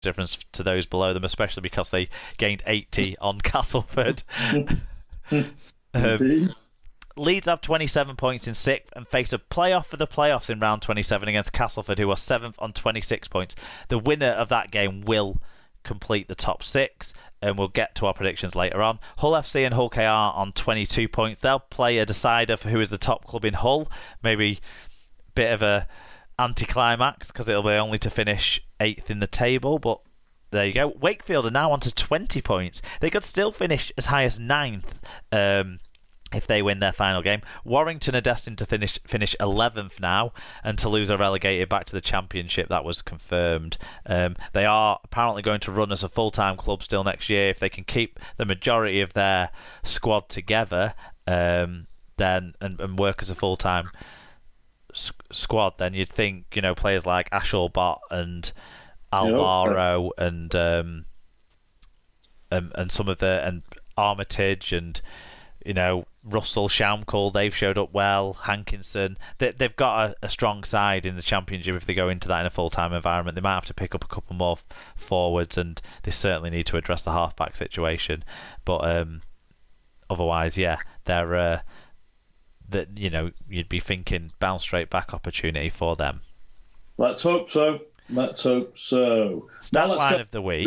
difference to those below them, especially because they gained 80 on Castleford. Leeds have 27 points in 6th and face a playoff for the playoffs in round 27 against Castleford, who are 7th on 26 points. The winner of that game will complete the top 6, and we'll get to our predictions later on. Hull FC and Hull KR on 22 points. They'll play a decider for who is the top club in Hull. Maybe a bit of a anticlimax because it'll be only to finish 8th in the table, but there you go. Wakefield are now on to 20 points. They could still finish as high as 9th if they win their final game. Warrington are destined to finish 11th now, and Toulouse are relegated back to the Championship. That was confirmed. They are apparently going to run as a full-time club still next year. If they can keep the majority of their squad together, then and work as a full-time squad, then you'd think, you know, players like Ashelbot and Alvaro and some of the and Armitage and, you know, Russell, Shamkle, they've showed up well. Hankinson, they've got a strong side in the Championship. If they go into that in a full-time environment, they might have to pick up a couple more forwards, and they certainly need to address the half-back situation. But otherwise, yeah, they're that, you know, you'd be thinking bounce straight back opportunity for them. Let's hope so. Stat line of the week.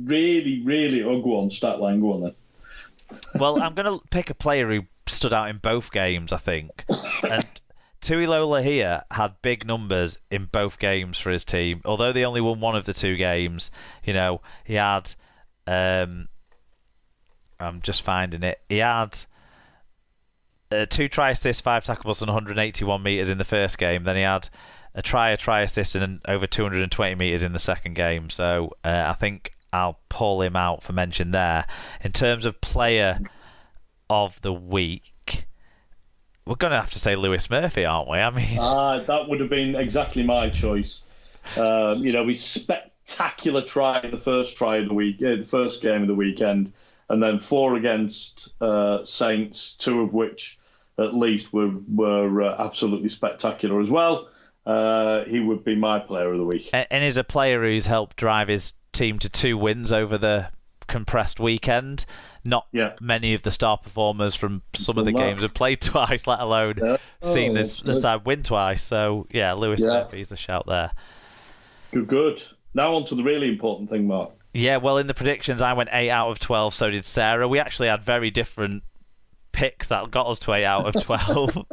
Really. Oh, go on, stat line. Go on then. Well, I'm going to pick a player who stood out in both games, I think. And Tuilola here had big numbers in both games for his team. Although they only won one of the 2 games, you know, he had... I'm just finding it. He had 2 try assists, 5 tackles and 181 metres in the first game. Then he had a try assist and over 220 metres in the second game. So I think I'll pull him out for mention there. In terms of player of the week, we're going to have to say Lewis Murphy, aren't we? I mean, that would have been exactly my choice. You know, his spectacular try in the first try of the week, the first game of the weekend, and then 4 against Saints, 2 of which at least were absolutely spectacular as well. He would be my player of the week. And is a player who's helped drive his team to 2 wins over the compressed weekend. Not many of the star performers from some of the games have played twice, let alone seen the side win twice. So, yeah, Lewis Murphy's the shout there. Good. Now on to the really important thing, Mark. Yeah, well, in the predictions, I went 8 out of 12, so did Sarah. We actually had very different picks that got us to 8 out of 12,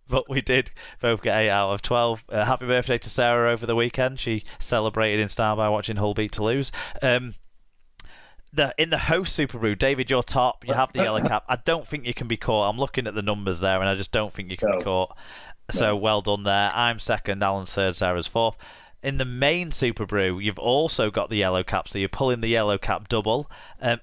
but we did both get 8 out of 12. Happy birthday to Sarah over the weekend. She celebrated in style by watching Hull beat Toulouse. In the host Super Brew, David, you're top. You have the yellow cap. I don't think you can be caught. I'm looking at the numbers there, and I just don't think you can be caught. So well done there. I'm second, Alan's third, Sarah's fourth. In the main Super Brew, you've also got the yellow cap, so you're pulling the yellow cap double.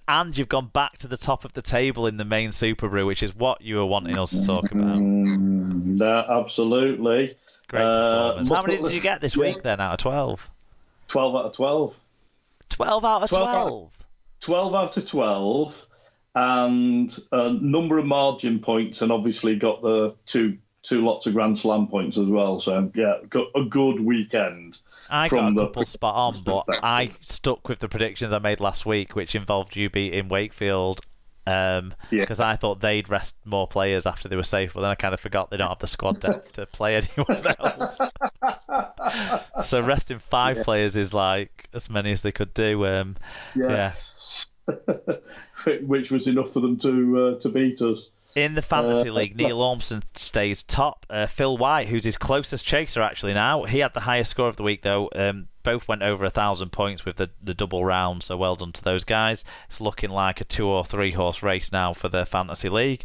And you've gone back to the top of the table in the main Super Brew, which is what you were wanting us to talk about. Absolutely. Great performance. How many did you get this week then out of 12? 12 out of 12. 12 out of 12? 12 out of 12. And a number of margin points, and obviously got the two lots of Grand Slam points as well. So, yeah, got a good weekend. I got a couple spot on, but I stuck with the predictions I made last week, which involved you beating Wakefield, because I thought they'd rest more players after they were safe, but then I kind of forgot they don't have the squad depth to play anyone else. So resting 5 players is like as many as they could do. Which was enough for them to beat us. In the Fantasy League, Neil Ormston stays top. Phil White, who's his closest chaser actually now, he had the highest score of the week though. Both went over 1,000 points with the double round, so well done to those guys. It's looking like a 2 or 3 horse race now for the Fantasy League.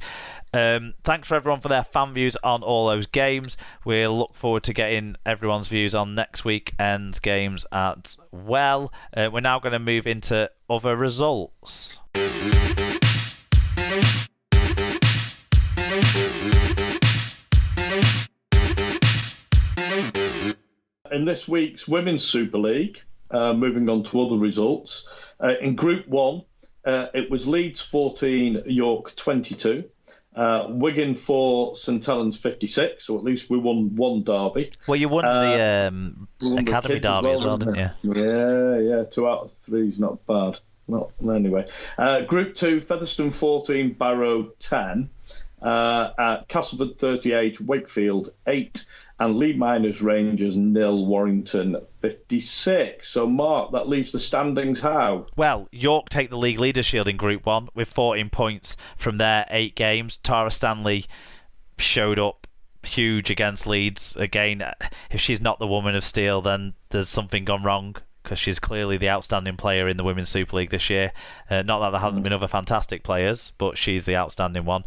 Thanks for everyone for their fan views on all those games. We'll look forward to getting everyone's views on next weekend's games as well. We're now going to move into other results. In this week's Women's Super League, moving on to other results, in Group 1, it was Leeds 14, York 22. Wigan 4, St Helens 56, so at least we won one derby. Well, you won the Academy derby as well, didn't you? Yeah, 2 out of 3 is not bad. Not anyway. Group 2, Featherstone 14, Barrow 10, Castleford 38, Wakefield 8, and Leigh Miners Rangers 0, Warrington 56. So, Mark, that leaves the standings how? Well, York take the league leaders shield in Group 1 with 14 points from their 8 games. Tara Stanley showed up huge against Leeds. Again, if she's not the woman of steel, then there's something gone wrong, because she's clearly the outstanding player in the Women's Super League this year. Not that there hasn't been other fantastic players, but she's the outstanding one.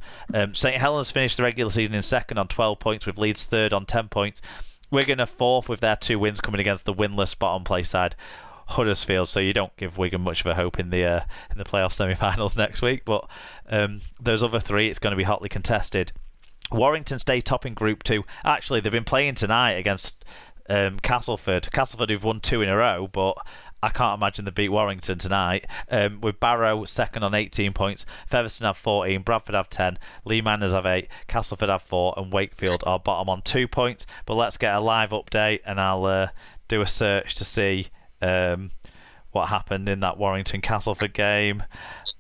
St Helens finished the regular season in second on 12 points, with Leeds third on 10 points. Wigan are fourth with their 2 wins coming against the winless bottom place side Huddersfield, so you don't give Wigan much of a hope in the playoff semi-finals next week. But those other 3, it's going to be hotly contested. Warrington stay top in Group 2. Actually, they've been playing tonight against Castleford, who've won 2 in a row, but I can't imagine they beat Warrington tonight. With Barrow second on 18 points, Featherstone have 14, Bradford have 10, Leigh Miners have 8, Castleford have 4, and Wakefield are bottom on 2 points. But let's get a live update, and I'll do a search to see what happened in that Warrington Castleford game.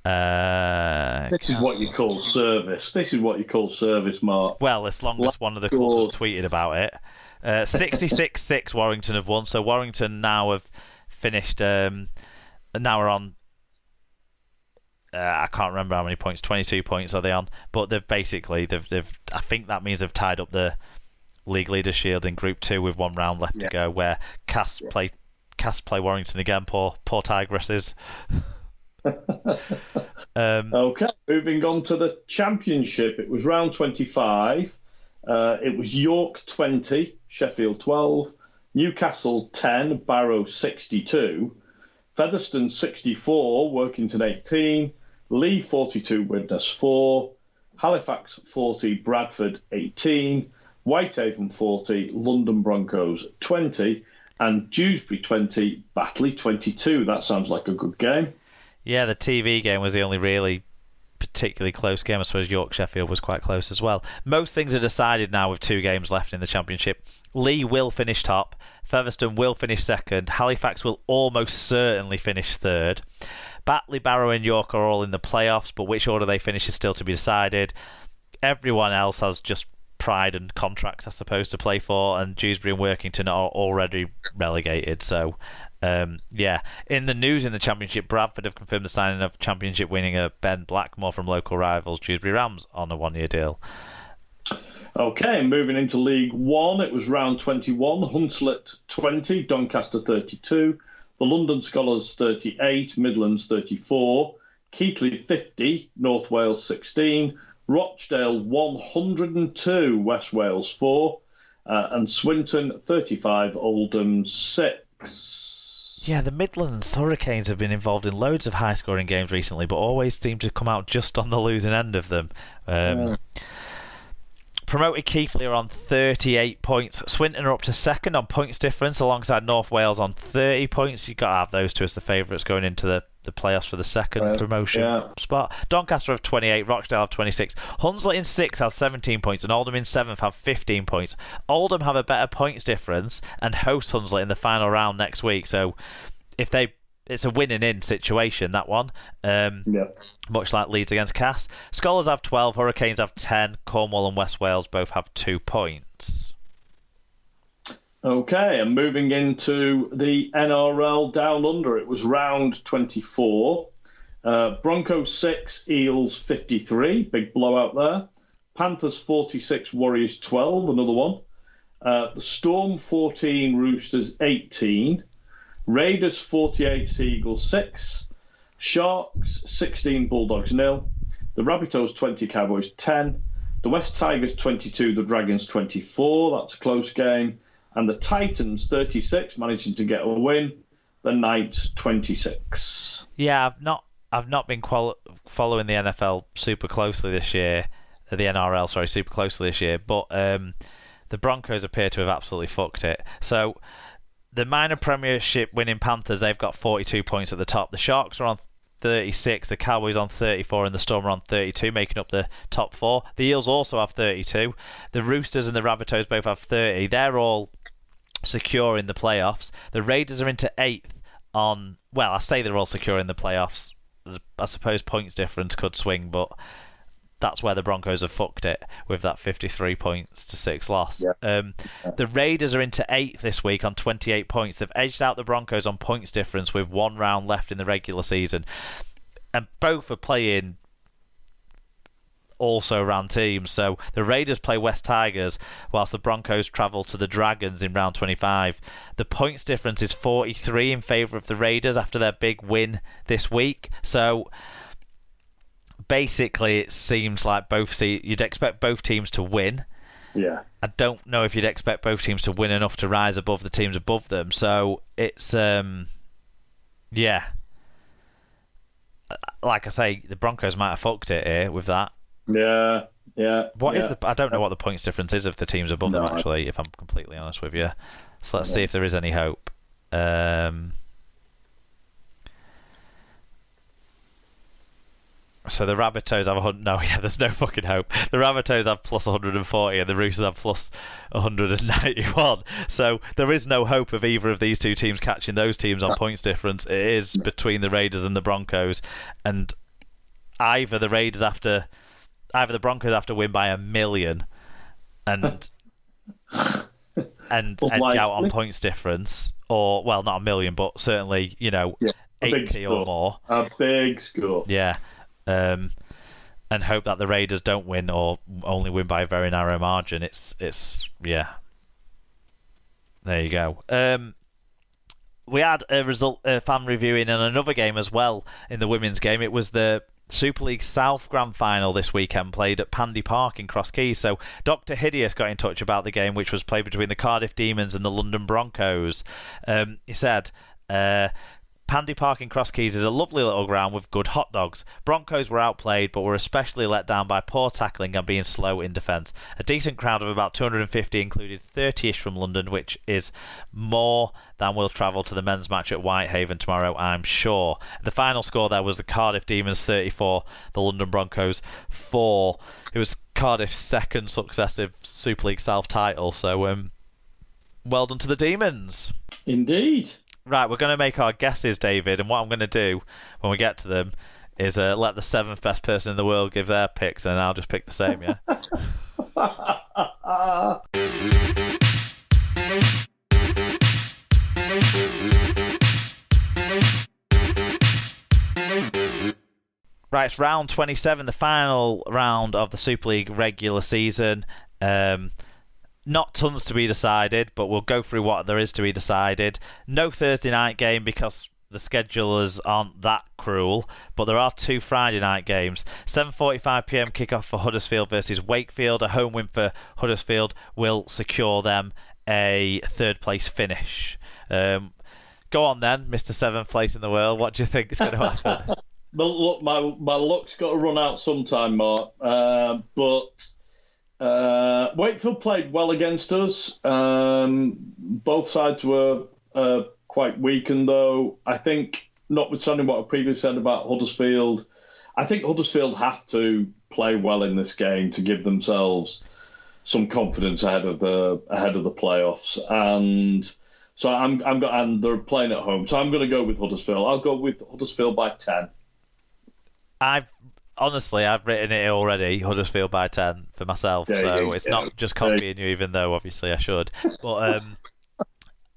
This is what you call service, Mark. Well, as long as one of the clubs has tweeted about it. 66-6 Warrington have won, so Warrington now have finished, now are on, I can't remember how many points, 22 points are they on, but they've I think that means they've tied up the league leaders shield in Group 2 with 1 round left to go, where Cass play Warrington again, poor Tigresses. Okay, moving on to the Championship. It was round 25. It was York 20, Sheffield 12, Newcastle 10, Barrow 62, Featherstone 64, Workington 18, Leigh 42, Widnes 4, Halifax 40, Bradford 18, Whitehaven 40, London Broncos 20, and Dewsbury 20, Batley 22. That sounds like a good game. Yeah, the TV game was the only really particularly close game. I suppose York-Sheffield was quite close as well. Most things are decided now with 2 games left in the Championship. Leigh will finish top. Featherstone will finish second. Halifax will almost certainly finish third. Batley, Barrow and York are all in the playoffs, but which order they finish is still to be decided. Everyone else has just pride and contracts, I suppose, to play for, and Dewsbury and Workington are already relegated. So, yeah. In the news in the Championship, Bradford have confirmed the signing of Championship winger Ben Blackmore from local rivals Dewsbury Rams on a 1-year deal. Okay, moving into League 1, it was round 21, Hunslet 20, Doncaster 32, the London Scholars 38, Midlands 34, Keighley 50, North Wales 16, Rochdale 102, West Wales 4, and Swinton 35, Oldham 6. Yeah, the Midlands Hurricanes have been involved in loads of high-scoring games recently, but always seem to come out just on the losing end of them. Promoted Keighley are on 38 points. Swinton are up to second on points difference, alongside North Wales on 30 points. You've got to have those two as the favourites going into the playoffs for the second promotion spot. Doncaster have 28, Rochdale have 26. Hunslet in 6th have 17 points, and Oldham in 7th have 15 points. Oldham have a better points difference and host Hunslet in the final round next week. So if it's a winning-in situation, that one. Much like Leeds against Cass. Scholars have 12, Hurricanes have 10, Cornwall and West Wales both have 2 points. Okay, and moving into the NRL Down Under, it was round 24. Broncos 6, Eels 53, big blowout there. Panthers 46, Warriors 12, another one. The Storm 14, Roosters 18. Raiders 48, Seagulls 6. Sharks 16, Bulldogs 0. The Rabbitohs 20, Cowboys 10. The West Tigers 22, the Dragons 24. That's a close game. And the Titans 36, managing to get a win. The Knights 26. Yeah, I've not been following the NFL super closely this year. The NRL, sorry, super closely this year. But the Broncos appear to have absolutely fucked it. So the minor premiership winning Panthers, they've got 42 points at the top. The Sharks are on 36, the Cowboys on 34, and the Storm are on 32, making up the top 4. The Eels also have 32. The Roosters and the Rabbitohs both have 30. They're all secure in the playoffs. The Raiders are into 8th on... Well, I say they're all secure in the playoffs. I suppose points difference could swing, but that's where the Broncos have fucked it with that 53 points to 6 loss. Yeah. The Raiders are into 8th this week on 28 points. They've edged out the Broncos on points difference with 1 round left in the regular season. And both are playing also ran teams. So the Raiders play West Tigers whilst the Broncos travel to the Dragons in round 25. The points difference is 43 in favour of the Raiders after their big win this week. So basically it seems like you'd expect both teams to win. Yeah. I don't know if you'd expect both teams to win enough to rise above the teams above them. So it's yeah. Like I say, the Broncos might have fucked it here with that. Yeah. I don't know what the points difference is of the teams above them, actually, if I'm completely honest with you. So let's see if there is any hope. So the Rabbitohs have there's no fucking hope. The Rabbitohs have plus 140 and the Roosters have plus 191. So there is no hope of either of these two teams catching those teams on points difference. It is between the Raiders and the Broncos, and either the Broncos have to win by 1 million and edge out on points difference, or well, not 1 million, but certainly 80 or more. A big score. Yeah. And hope that the Raiders don't win or only win by a very narrow margin. It's yeah. There you go. We had a fan reviewing in another game as well in the women's game. It was the Super League South Grand Final this weekend, played at Pandy Park in Cross Keys. So Dr. Hideous got in touch about the game, which was played between the Cardiff Demons and the London Broncos. He said, Pandy Park in Cross Keys is a lovely little ground with good hot dogs. Broncos were outplayed, but were especially let down by poor tackling and being slow in defence. A decent crowd of about 250 included 30-ish from London, which is more than will travel to the men's match at Whitehaven tomorrow, I'm sure. The final score there was the Cardiff Demons 34, the London Broncos 4. It was Cardiff's second successive Super League South title, so well done to the Demons. Indeed. Right, we're going to make our guesses, David, and what I'm going to do when we get to them is let the 7th best person in the world give their picks, and I'll just pick the same, yeah? Right, it's round 27, the final round of the Super League regular season. Not tons to be decided, but we'll go through what there is to be decided. No Thursday night game because the schedulers aren't that cruel, but there are 2 Friday night games. 7:45pm kickoff for Huddersfield versus Wakefield. A home win for Huddersfield will secure them a 3rd place finish. Go on then, Mr. 7th place in the world. What do you think is going to happen? Well, look, my luck's got to run out sometime, Mark. But Wakefield played well against us. Both sides were quite weakened, though. I think, notwithstanding what I previously said about Huddersfield, I think Huddersfield have to play well in this game to give themselves some confidence ahead of the playoffs. And so and they're playing at home, so I'm going to go with Huddersfield. I'll go with Huddersfield by 10. I've written it already, Huddersfield by 10 for myself, so it's not just copying you, even though obviously I should. But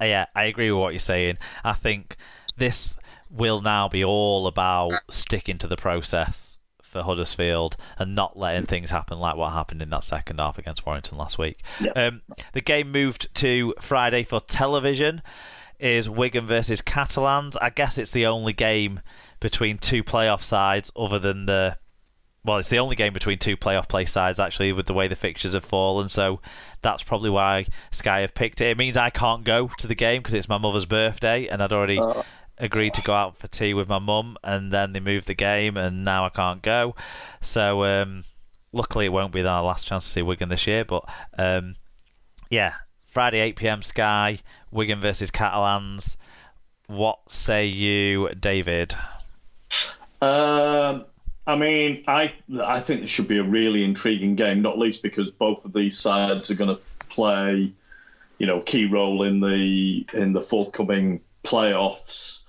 yeah, I agree with what you're saying. I think this will now be all about sticking to the process for Huddersfield and not letting things happen like what happened in that second half against Warrington last week. Yeah. The game moved to Friday for television is Wigan versus Catalans. I guess it's the only game between 2 playoff sides other than it's the only game between 2 playoff play sides, actually, with the way the fixtures have fallen, so that's probably why Sky have picked it. It means I can't go to the game because it's my mother's birthday, and I'd already agreed to go out for tea with my mum, and then they moved the game, and now I can't go. So, luckily it won't be our last chance to see Wigan this year, but, yeah, Friday 8pm Sky, Wigan versus Catalans. What say you, David? I mean, I think this should be a really intriguing game, not least because both of these sides are going to play, key role in the forthcoming playoffs.